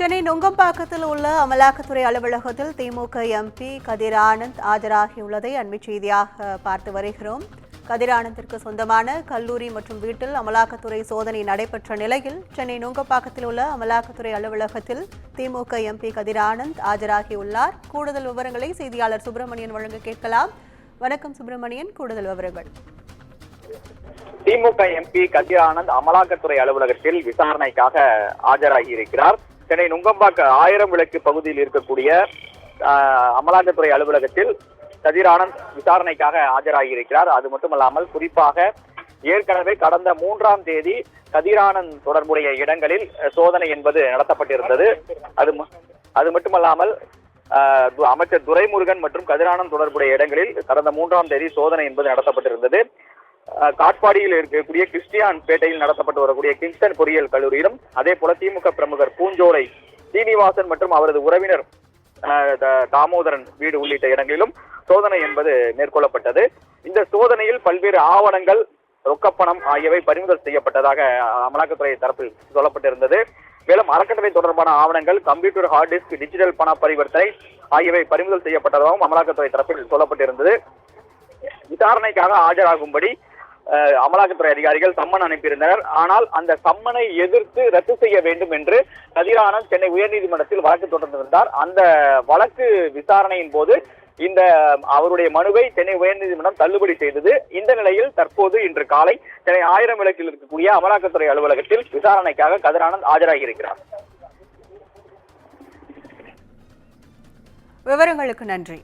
சென்னை நுங்கம்பாக்கத்தில் உள்ள அமலாக்கத்துறை அலுவலகத்தில் திமுக எம்பி கதிர் ஆனந்த் ஆஜராகியுள்ளதை அண்மைச் செய்தியாக பார்த்து வருகிறோம். கதிர் ஆனந்திற்கு சொந்தமான கல்லூரி மற்றும் வீட்டில் அமலாக்கத்துறை சோதனை நடைபெற்ற நிலையில் சென்னை நுங்கம்பாக்கத்தில் உள்ள அமலாக்கத்துறை அலுவலகத்தில் திமுக எம்பி கதிர் ஆனந்த் ஆஜராகியுள்ளார். கூடுதல் விவரங்களை செய்தியாளர் சுப்பிரமணியன் வழங்க கேட்கலாம். வணக்கம் சுப்பிரமணியன், கூடுதல் விவரங்கள். திமுக எம்பி கதிர் ஆனந்த் அமலாக்கத்துறை அலுவலகத்தில் விசாரணைக்காக ஆஜராகி இருக்கிறார். சென்னை நுங்கம்பாக்க 1000 விளக்கு பகுதியில் இருக்கக்கூடிய அமலாக்கத்துறை அலுவலகத்தில் கதிர் ஆனந்த் விசாரணைக்காக ஆஜராகி இருக்கிறார். அது மட்டுமல்லாமல் குறிப்பாக ஏற்கனவே கடந்த 3ஆம் தேதி கதிர் ஆனந்த் தொடர்புடைய இடங்களில் சோதனை என்பது நடத்தப்பட்டிருந்தது. அது மட்டுமல்லாமல் அமைச்சர் துரைமுருகன் மற்றும் கதிர் ஆனந்த் தொடர்புடைய இடங்களில் கடந்த 3ஆம் தேதி சோதனை என்பது நடத்தப்பட்டிருந்தது. காட்பாடியில் இருக்கக்கூடிய கிறிஸ்டியான் பேட்டையில் நடத்தப்பட்டு வரக்கூடிய கிங்ஸ்டன் பொறியியல் கல்லூரியிலும், அதே போல திமுக பிரமுகர் பூஞ்சோலை சீனிவாசன் மற்றும் அவரது உறவினர் தாமோதரன் வீடு உள்ளிட்ட இடங்களிலும் சோதனை என்பது மேற்கொள்ளப்பட்டது. இந்த சோதனையில் பல்வேறு ஆவணங்கள், ரொக்கப்பணம் ஆகியவை பறிமுதல் செய்யப்பட்டதாக அமலாக்கத்துறை தரப்பில் சொல்லப்பட்டிருந்தது. மேலும் அறக்கட்டளை தொடர்பான ஆவணங்கள், கம்ப்யூட்டர், ஹார்ட் டிஸ்க், டிஜிட்டல் பண பரிவர்த்தனை ஆகியவை பறிமுதல் செய்யப்பட்டதாகவும் அமலாக்கத்துறை தரப்பில் சொல்லப்பட்டிருந்தது. விசாரணைக்காக ஆஜராகும்படி அமலாக்கத்துறை அதிகாரிகள் சம்மன் அனுப்பியிருந்தனர். ஆனால் அந்த சம்மனை எதிர்த்து ரத்து செய்ய வேண்டும் என்று கதிர் ஆனந்த் சென்னை உயர்நீதிமன்றத்தில் வழக்கு தொடர்ந்திருந்தார். அந்த வழக்கு விசாரணையின் போது இந்த அவருடைய மனுவை சென்னை உயர்நீதிமன்றம் தள்ளுபடி செய்தது. இந்த நிலையில் தற்போது இன்று காலை சென்னை 1000 விளக்கில் இருக்கக்கூடிய அமலாக்கத்துறை அலுவலகத்தில் விசாரணைக்காக கதிர் ஆனந்த் ஆஜராகி இருக்கிறார். விவரங்களுக்கு நன்றி.